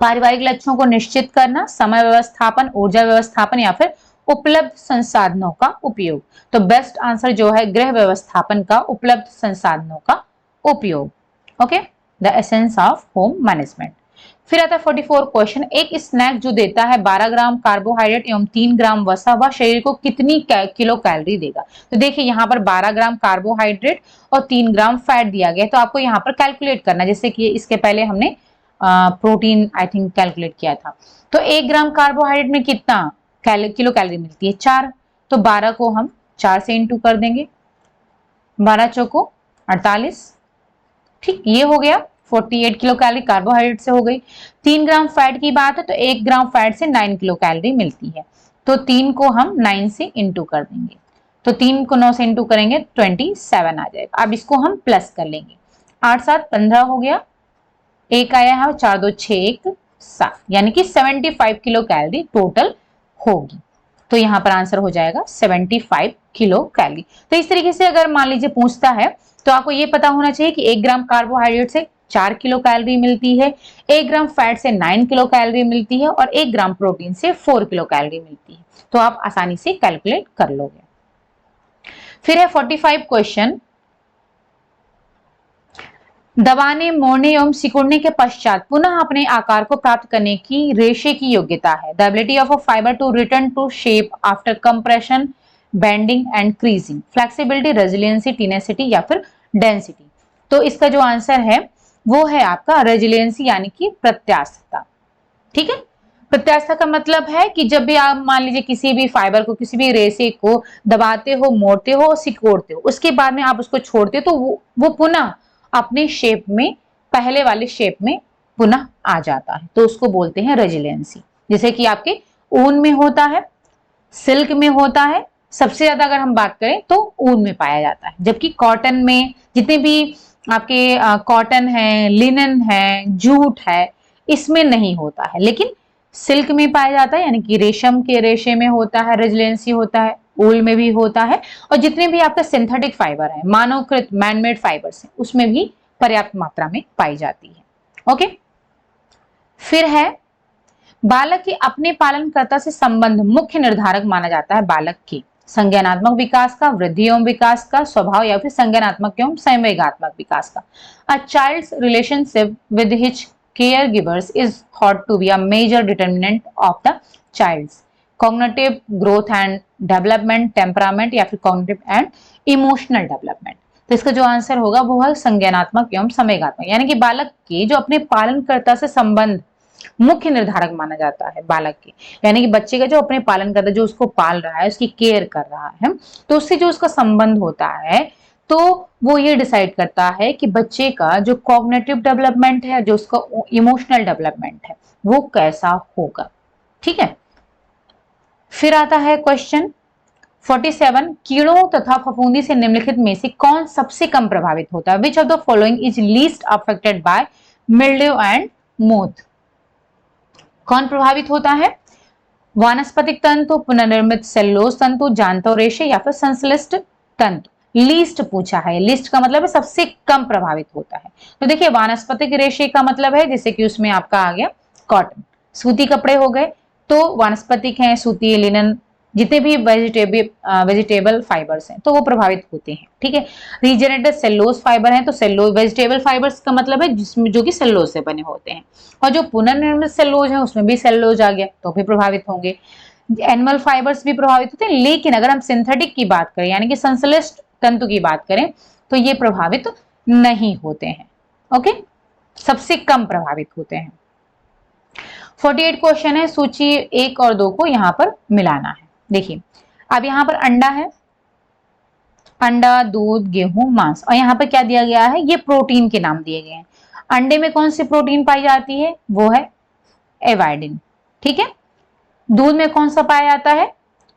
पारिवारिक लक्ष्यों को निश्चित करना, समय व्यवस्थापन, ऊर्जा व्यवस्थापन या फिर उपलब्ध संसाधनों का उपयोग। तो बेस्ट आंसर जो है गृह व्यवस्थापन का, उपलब्ध संसाधनों का उपयोग। Okay, the essence of home management. फिर आता है 44 क्वेश्चन, एक स्नैक जो देता है 12 ग्राम कार्बोहाइड्रेट एवं 3 ग्राम वसा, वह शरीर को कितनी किलो कैलोरी देगा? तो देखिए यहाँ पर 12 ग्राम कार्बोहाइड्रेट और 3 ग्राम फैट दिया गया है, तो आपको यहाँ पर कैलकुलेट करना, जैसे कि इसके पहले हमने प्रोटीन आई थिंक कैलकुलेट किया था। तो 1 ग्राम कार्बोहाइड्रेट में कितना किलो कैलोरी मिलती है? 4। तो 12 को हम 4 से इंटू कर देंगे, 12 चौको 48। ठीक, ये हो गया 48 किलो कैलोरी कार्बोहाइड्रेट से हो गई। 3 ग्राम फैट की बात है तो 1 ग्राम फैट से 9 किलो कैलोरी मिलती है, तो 3 को हम 9 से इंटू कर देंगे, तो 3 को 9 से इंटू करेंगे 27 आ जाएगा। अब इसको हम प्लस कर लेंगे, 8 7 15 हो गया, एक आया है 4 2 6 1 7, यानी कि 75 किलो कैलोरी टोटल होगी। तो यहाँ पर आंसर हो जाएगा 75 किलो कैलोरी। तो इस तरीके से अगर मान लीजिए पूछता है तो आपको ये पता होना चाहिए कि 1 ग्राम कार्बोहाइड्रेट से 4 किलो कैलोरी मिलती है, 1 ग्राम फैट से 9 किलो कैलोरी मिलती है और 1 ग्राम प्रोटीन से 4 किलो कैलोरी मिलती है। तो आप आसानी से कैलकुलेट कर लोगे। फिर है 45 क्वेश्चन, दबाने, मोड़ने एवं सिकुड़ने के पश्चात पुनः अपने आकार को प्राप्त करने की रेशे की योग्यता है, the ability of a fibre to return to shape after compression, bending and creasing, flexibility, resiliency, tenacity या फिर डेंसिटी। तो इसका जो आंसर है वो है आपका रेजिलियंसी यानी कि प्रत्यास्थता। ठीक है, प्रत्यास्थता का मतलब है कि जब भी आप मान लीजिए किसी भी फाइबर को, किसी भी रेशे को दबाते हो, मोड़ते हो, सिकोड़ते हो, उसके बाद में आप उसको छोड़ते हो तो वो पुनः अपने शेप में, पहले वाले शेप में पुनः आ जाता है, तो उसको बोलते हैं रेजिलियंसी। जैसे कि आपके ऊन में होता है, सिल्क में होता है, सबसे ज्यादा अगर हम बात करें तो ऊन में पाया जाता है, जबकि कॉटन में, जितने भी आपके कॉटन है, लिनन है, जूट है, इसमें नहीं होता है, लेकिन सिल्क में पाया जाता है, यानी कि रेशम के रेशे में होता है, रेजिलेंसी होता है, ऊल में भी होता है, और जितने भी आपका सिंथेटिक फाइबर है, मानवकृत मैनमेड फाइबर्स है, उसमें भी पर्याप्त मात्रा में पाई जाती है। ओके, फिर है बालक के अपने पालनकर्ता से संबंध मुख्य निर्धारक माना जाता है बालक की संज्ञानात्मक विकास का, वृद्धि एवं विकास का, स्वभाव या फिर संज्ञानात्मक एवं संवेगात्मक विकास का। A child's relationship with his caregivers is thought to be a major determinant of the child's cognitive growth and development, temperament या फिर cognitive and emotional development। तो इसका जो आंसर होगा वो है संज्ञानात्मक एवं संवेगात्मक, यानी कि बालक के जो अपने पालनकर्ता से संबंध मुख्य निर्धारक माना जाता है बालक के, यानी कि बच्चे का जो अपने पालनकर्ता जो उसको पाल रहा है, उसकी केयर कर रहा है, तो उससे जो उसका संबंध होता है तो वो ये डिसाइड करता है कि बच्चे का जो कॉग्निटिव डेवलपमेंट है, जो उसका इमोशनल डेवलपमेंट है, वो कैसा होगा। ठीक है, फिर आता है क्वेश्चन 47, कीड़ों तथा फफूंदी से निम्नलिखित में से कौन सबसे कम प्रभावित होता है? Which of the following is least affected by mildew and moth? कौन प्रभावित होता है? वानस्पतिक तंतु, पुनर्निर्मित सेल्यूलोज तंतु, जांतव रेशे या फिर संश्लिष्ट तंतु? लीस्ट पूछा है, लिस्ट का मतलब है सबसे कम प्रभावित होता है। तो देखिए वानस्पतिक रेशे का मतलब है जैसे कि उसमें आपका आ गया कॉटन, सूती कपड़े हो गए, तो वानस्पतिक हैं, सूती, लिनन, जितने भी वेजिटेबल फाइबर्स हैं तो वो प्रभावित होते हैं। ठीक है, रीजनरेटेड सेल्यूलोज फाइबर हैं, तो सेल्यूलोज वेजिटेबल फाइबर्स का मतलब है जिसमें जो कि सेल्यूलोज से बने होते हैं, और जो पुनर्निर्मित सेल्यूलोज है उसमें भी सेल्यूलोज आ गया तो भी प्रभावित होंगे। एनिमल फाइबर्स भी प्रभावित होते हैं, लेकिन अगर हम सिंथेटिक की बात करें यानी कि संश्लिष्ट तंतु की बात करें तो ये प्रभावित नहीं होते हैं। ओके, सबसे कम प्रभावित होते हैं। 48 क्वेश्चन है, सूची 1 और 2 को यहां पर मिलाना है। देखिए अब यहां पर अंडा है, अंडा, दूध, गेहूं, मांस, और यहाँ पर क्या दिया गया है, ये प्रोटीन के नाम दिए गए हैं। अंडे में कौन सी प्रोटीन पाई जाती है? वो है एवाइडिन। ठीक है, दूध में कौन सा पाया जाता है?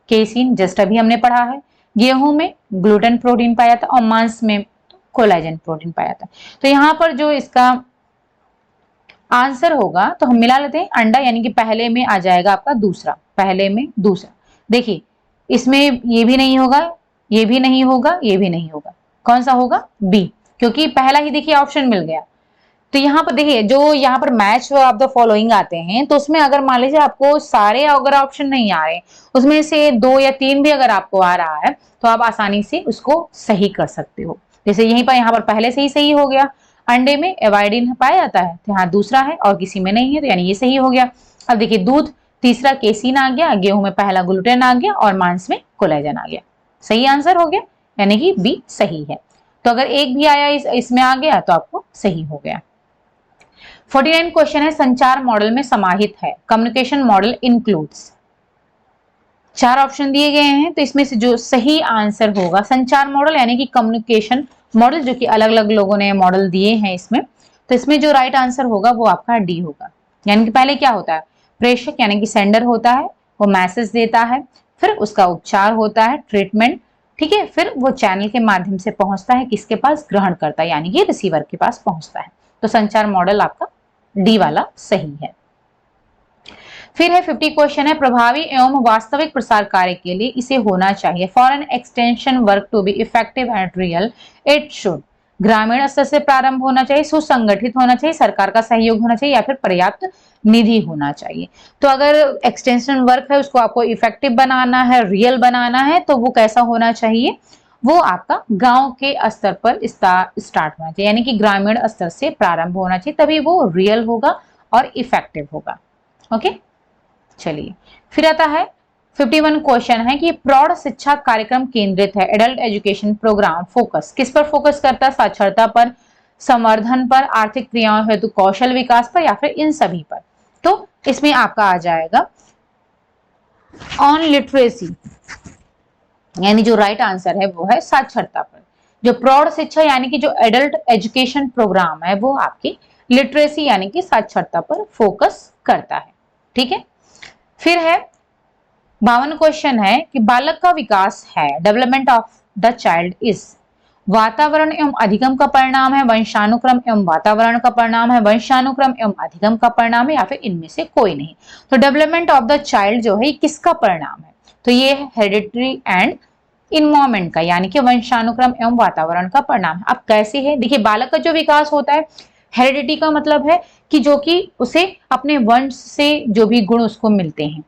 केसिन, जस्ट अभी हमने पढ़ा है। गेहूं में ग्लूटेन प्रोटीन पाया जाता है, और मांस में कोलाजन प्रोटीन पाया जाता है। तो यहाँ पर जो इसका आंसर होगा तो हम मिला लेते हैं, अंडा यानी कि पहले में आ जाएगा आपका दूसरा, पहले में दूसरा। देखिए इसमें ये भी नहीं होगा, ये भी नहीं होगा, ये भी नहीं होगा, कौन सा होगा? बी, क्योंकि पहला ही देखिए ऑप्शन मिल गया। तो यहाँ पर देखिए जो यहाँ पर मैच ऑफ द फॉलोइंग आते हैं तो उसमें अगर मान लीजिए आपको सारे अगर ऑप्शन नहीं आ रहे, उसमें से 2 या 3 भी अगर आपको आ रहा है तो आप आसानी से उसको सही कर सकते हो। जैसे यहीं पर यहाँ पर पहले से ही सही हो गया, अंडे में एवाइडिन पाया जाता है तो यहाँ दूसरा है और किसी में नहीं है, तो यानी ये सही हो गया। अब देखिए दूध तीसरा केसिन आ गया, गेहूं में पहला ग्लूटेन आ गया, और मांस में कोलेजन आ गया। सही आंसर हो गया, यानी कि बी सही है। तो अगर एक भी आया इसमें आ गया तो आपको सही हो गया। 49 क्वेश्चन है, संचार मॉडल में समाहित है, कम्युनिकेशन मॉडल इंक्लूड्स। 4 ऑप्शन दिए गए हैं, तो इसमें से जो सही आंसर होगा संचार मॉडल यानी कि कम्युनिकेशन मॉडल, जो कि अलग अलग लोगों ने मॉडल दिए हैं इसमें, तो इसमें जो राइट आंसर होगा वो आपका डी होगा। यानी कि पहले क्या होता है, प्रेषक यानी कि सेंडर होता है, वो मैसेज देता है, फिर उसका उपचार होता है, ट्रीटमेंट, ठीक है, फिर वो चैनल के माध्यम से पहुंचता है किसके पास? ग्रहण करता है, यानी कि रिसीवर के पास पहुंचता है। तो संचार मॉडल आपका डी वाला सही है। फिर है 50 क्वेश्चन है, प्रभावी एवं वास्तविक प्रसार कार्य के लिए इसे होना चाहिए, for an extension work to be effective and real it should ग्रामीण स्तर से प्रारंभ होना चाहिए, सुसंगठित होना चाहिए, सरकार का सहयोग होना चाहिए, या फिर पर्याप्त निधि होना चाहिए। तो अगर एक्सटेंशन वर्क है उसको आपको इफेक्टिव बनाना है, रियल बनाना है, तो वो कैसा होना चाहिए? वो आपका गांव के स्तर पर स्टार्ट होना चाहिए, यानी कि ग्रामीण स्तर से प्रारंभ होना चाहिए, तभी वो रियल होगा और इफेक्टिव होगा। ओके, चलिए फिर आता है 51 क्वेश्चन है कि प्रौढ़ शिक्षा कार्यक्रम केंद्रित है, एडल्ट एजुकेशन प्रोग्राम फोकस किस पर फोकस करता है? साक्षरता पर, संवर्धन पर, आर्थिक क्रियाओं हेतु कौशल विकास पर, या फिर इन सभी पर? तो इसमें आपका आ जाएगा ऑन लिटरेसी, यानी जो राइट आंसर है वो है साक्षरता पर। जो प्रौढ़ शिक्षा यानी कि जो एडल्ट एजुकेशन प्रोग्राम है वो आपकी लिटरेसी यानी कि साक्षरता पर फोकस करता है। ठीक है, फिर है 52 क्वेश्चन है कि बालक का विकास है, development of the child is, वातावरण एवं अधिगम का परिणाम है, वंशानुक्रम एवं वातावरण का परिणाम है, वंशानुक्रम एवं अधिगम का परिणाम है, या फिर इनमें से कोई नहीं। तो डेवलपमेंट ऑफ द चाइल्ड जो है किसका परिणाम है? तो ये है हेरिडिटरी एंड इन्वायरमेंट का, यानी कि वंशानुक्रम एवं वातावरण का परिणाम है। अब कैसे है? देखिए, बालक का जो विकास होता है, हेरिडिटी का मतलब है कि जो कि उसे अपने वंश से जो भी गुण उसको मिलते हैं,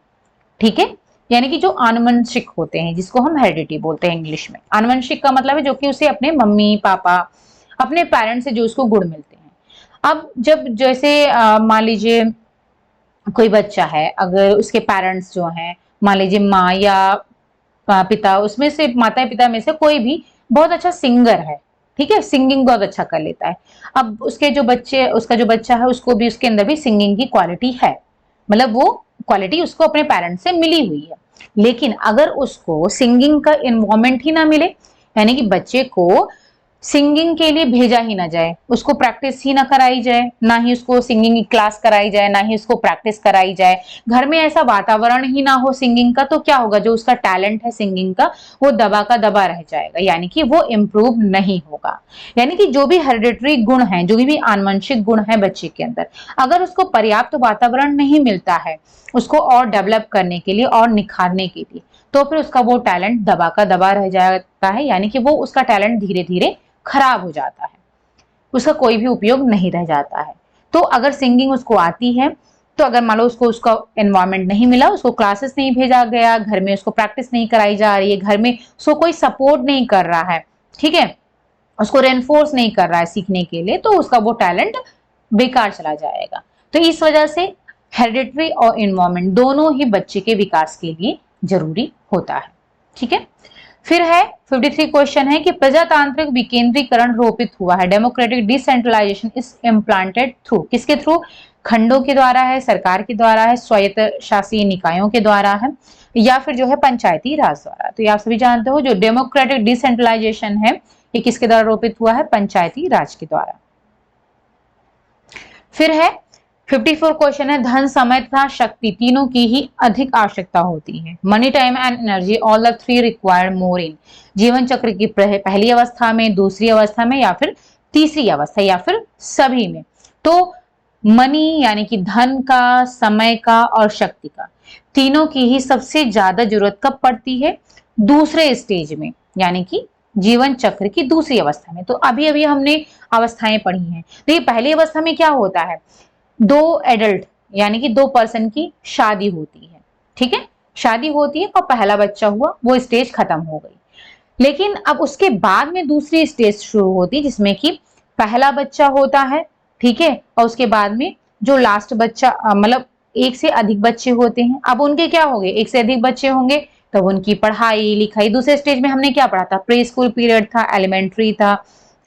ठीक है, यानी कि जो आनुवंशिक होते हैं, जिसको हम हेरिडिटी बोलते हैं इंग्लिश में। आनुवंशिक का मतलब है जो कि उसे अपने मम्मी पापा, अपने पेरेंट्स से जो उसको गुण मिलते हैं। अब जब जैसे मान लीजिए कोई बच्चा है, अगर उसके पेरेंट्स जो हैं, मान लीजिए माँ या पिता, उसमें से माता पिता में से कोई भी बहुत अच्छा सिंगर है, ठीक है, सिंगिंग बहुत अच्छा कर लेता है। अब उसका जो बच्चा है, उसको भी, उसके अंदर भी सिंगिंग की क्वालिटी है, मतलब वो क्वालिटी उसको अपने पेरेंट्स से मिली हुई है। लेकिन अगर उसको सिंगिंग का इन्वायरमेंट ही ना मिले, यानी कि बच्चे को सिंगिंग के लिए भेजा ही ना जाए, उसको प्रैक्टिस ही ना कराई जाए, ना ही उसको सिंगिंग की क्लास कराई जाए, ना ही उसको प्रैक्टिस कराई जाए, घर में ऐसा वातावरण ही ना हो सिंगिंग का, तो क्या होगा? जो उसका टैलेंट है सिंगिंग का, वो दबा का दबा रह जाएगा, यानी कि वो इम्प्रूव नहीं होगा। यानी कि जो भी हेरिडिटरी गुण है, जो भी आनुवंशिक गुण है बच्चे के अंदर, अगर उसको पर्याप्त वातावरण नहीं मिलता है उसको और डेवलप करने के लिए और निखारने के लिए, तो फिर उसका वो टैलेंट दबा का दबा रह जाता है, यानी कि वो उसका टैलेंट धीरे धीरे खराब हो जाता है, उसका कोई भी उपयोग नहीं रह जाता है। तो अगर सिंगिंग उसको आती है, तो अगर मान लो उसको उसका एनवायरनमेंट नहीं मिला, उसको क्लासेस नहीं भेजा गया, घर में उसको प्रैक्टिस नहीं कराई जा रही है, घर में उसको कोई सपोर्ट नहीं कर रहा है, ठीक है, उसको रेनफोर्स नहीं कर रहा है सीखने के लिए, तो उसका वो टैलेंट बेकार चला जाएगा। तो इस वजह से हेरिडिटरी और एनवायरनमेंट दोनों ही बच्चे के विकास के लिए जरूरी होता है, ठीक है। फिर है 53 क्वेश्चन है कि प्रजातांत्रिक विकेंद्रीकरण रोपित हुआ है, democratic decentralization is implanted through, किसके थ्रू? खंडों के द्वारा है, सरकार के द्वारा है, स्वायत्त शासी निकायों के द्वारा है, या फिर जो है पंचायती राज द्वारा। तो ये आप सभी जानते हो, जो डेमोक्रेटिक डिसेंट्रलाइजेशन है ये किसके द्वारा रोपित हुआ है? पंचायती राज के द्वारा। फिर है 54 क्वेश्चन है, धन, समय तथा शक्ति तीनों की ही अधिक आवश्यकता होती है। Money, time and energy, all the three required more in, जीवन चक्र की पहली अवस्था में, दूसरी अवस्था में, या फिर तीसरी अवस्था, या फिर सभी में। तो मनी यानी कि धन का, समय का और शक्ति का, तीनों की ही सबसे ज्यादा जरूरत कब पड़ती है? दूसरे स्टेज में, यानी कि जीवन चक्र की दूसरी अवस्था में। तो अभी अभी हमने अवस्थाएं पढ़ी हैं। देखिए, पहली अवस्था में क्या होता है? दो एडल्ट यानी कि दो पर्सन की शादी होती है, ठीक है, शादी होती है और पहला बच्चा हुआ, वो स्टेज खत्म हो गई। लेकिन अब उसके बाद में दूसरी स्टेज शुरू होती है, जिसमें कि पहला बच्चा होता है, ठीक है, और उसके बाद में जो लास्ट बच्चा, मतलब एक से अधिक बच्चे होते हैं। अब उनके क्या होंगे? एक से अधिक बच्चे होंगे, तब उनकी पढ़ाई लिखाई। दूसरे स्टेज में हमने क्या पढ़ा था? प्री स्कूल पीरियड था, एलिमेंट्री था,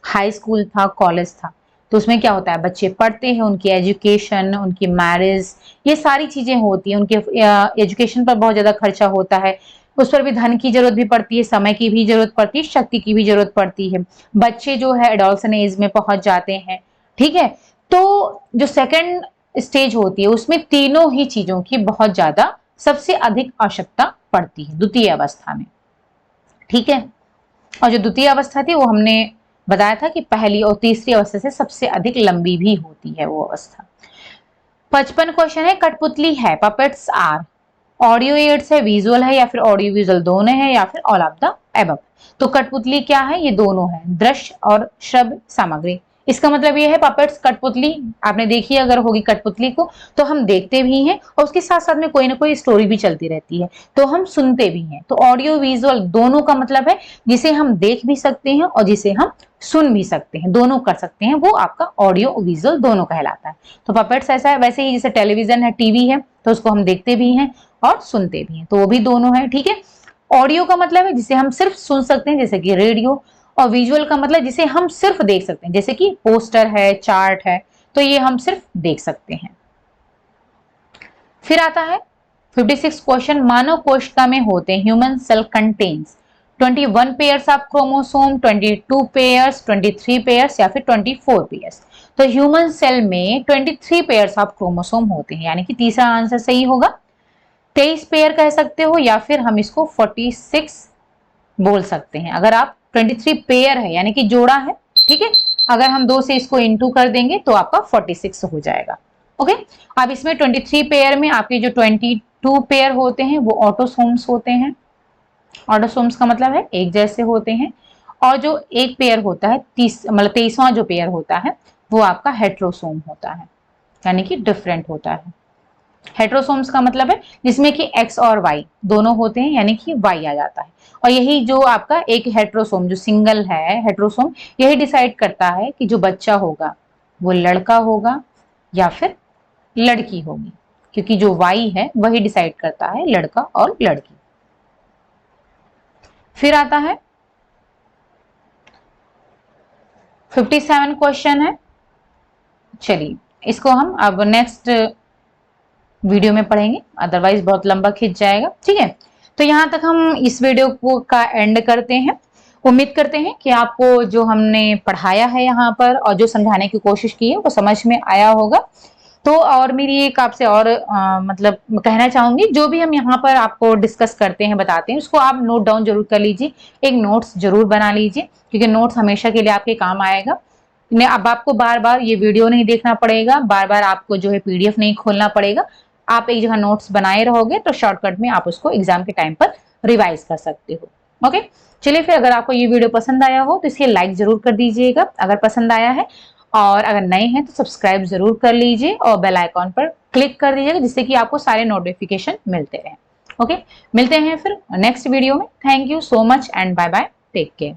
हाई स्कूल था, कॉलेज था। तो उसमें क्या होता है? बच्चे पढ़ते हैं, उनकी एजुकेशन, उनकी मैरिज, ये सारी चीजें होती हैं। उनके एजुकेशन पर बहुत ज्यादा खर्चा होता है, उस पर भी धन की जरूरत भी पड़ती है, समय की भी जरूरत पड़ती है, शक्ति की भी जरूरत पड़ती है। बच्चे जो है एडोलसेंट एज में पहुंच जाते हैं, ठीक है। तो जो सेकंड स्टेज होती है उसमें तीनों ही चीजों की बहुत ज्यादा सबसे अधिक आवश्यकता पड़ती है, द्वितीय अवस्था में, ठीक है। और जो द्वितीय अवस्था थी वो हमने बताया था कि पहली और तीसरी अवस्था से सबसे अधिक लंबी भी होती है वो अवस्था। 55 क्वेश्चन है, कठपुतली है, पपेट्स आर, ऑडियो एड्स है, विजुअल है, या फिर ऑडियो विजुअल दोनों है, या फिर ऑल ऑफ द एबव। तो कठपुतली क्या है? ये दोनों है, दृश्य और श्रव्य सामग्री। इसका मतलब ये है पपेट्स, कठपुतली आपने देखी अगर होगी कठपुतली को, तो हम देखते भी हैं और उसके साथ साथ में कोई ना कोई स्टोरी भी चलती रहती है, तो हम सुनते भी हैं। तो ऑडियो विजुअल दोनों का मतलब है जिसे हम देख भी सकते हैं और जिसे हम सुन भी सकते हैं, दोनों कर सकते हैं, वो आपका ऑडियो विजुअल दोनों कहलाता है। तो पपेट्स ऐसा है, वैसे ही जैसे टेलीविजन है, टीवी है, तो उसको हम देखते भी हैं और सुनते भी हैं, तो वो भी दोनों है, ठीक है। ऑडियो का मतलब है जिसे हम सिर्फ सुन सकते हैं, जैसे कि रेडियो, और विजुअल का मतलब जिसे हम सिर्फ देख सकते हैं, जैसे कि पोस्टर है, चार्ट है, तो ये हम सिर्फ देख सकते हैं। फिर आता है 56 क्वेश्चन, मानव कोशिका में होते हैं, human cell contains 21 pairs of chromosome, 22 pairs, 23 pairs, या फिर 24 पेयर्स। तो ह्यूमन सेल में 23 पेयर्स ऑफ क्रोमोसोम होते हैं, यानी कि तीसरा आंसर सही होगा। 23 पेयर कह सकते हो, या फिर हम इसको 46 बोल सकते हैं। अगर आप 23 पेयर है यानी कि जोड़ा है, ठीक है। अगर हम 2 से इसको इनटू कर देंगे तो आपका 46 हो जाएगा। ओके, अब इसमें 23 पेयर में आपके जो 22 पेयर होते हैं वो ऑटोसोम्स होते हैं। ऑटोसोम्स का मतलब है एक जैसे होते हैं। और जो एक पेयर होता है 23वां जो पेयर होता है वो आपका हेट्रोसोम होता है, यानी कि डिफरेंट होता है। हेट्रोसोम्स का मतलब है जिसमें कि एक्स और वाई दोनों होते हैं, यानी कि वाई आ जाता है। और यही जो आपका एक हेट्रोसोम जो सिंगल है हेट्रोसोम, यही डिसाइड करता है कि जो बच्चा होगा वो लड़का होगा या फिर लड़की होगी, क्योंकि जो वाई है वही डिसाइड करता है लड़का और लड़की। फिर आता है 57 क्वेश्चन है। चलिए इसको हम अब नेक्स्ट वीडियो में पढ़ेंगे, अदरवाइज बहुत लंबा खिंच जाएगा, ठीक है। तो यहाँ तक हम इस वीडियो को का एंड करते हैं। उम्मीद करते हैं कि आपको जो हमने पढ़ाया है यहाँ पर और जो समझाने की कोशिश की है वो समझ में आया होगा। तो और मेरी एक आपसे और मतलब कहना चाहूंगी, जो भी हम यहाँ पर आपको डिस्कस करते हैं बताते हैं उसको आप नोट डाउन जरूर कर लीजिए, एक नोट्स जरूर बना लीजिए, क्योंकि नोट्स हमेशा के लिए आपके काम आएगा। अब आपको बार बार ये वीडियो नहीं देखना पड़ेगा, बार बार आपको जो है पीडीएफ नहीं खोलना पड़ेगा। आप एक जगह नोट्स बनाए रहोगे तो शॉर्टकट में आप उसको एग्जाम के टाइम पर रिवाइज कर सकते हो। ओके, चलिए फिर अगर आपको ये वीडियो पसंद आया हो तो इसे लाइक जरूर कर दीजिएगा अगर पसंद आया है, और अगर नए हैं तो सब्सक्राइब जरूर कर लीजिए और बेल आइकॉन पर क्लिक कर दीजिएगा जिससे कि आपको सारे नोटिफिकेशन मिलते रहें। ओके, मिलते हैं फिर नेक्स्ट वीडियो में। Thank you so much and bye bye, take care.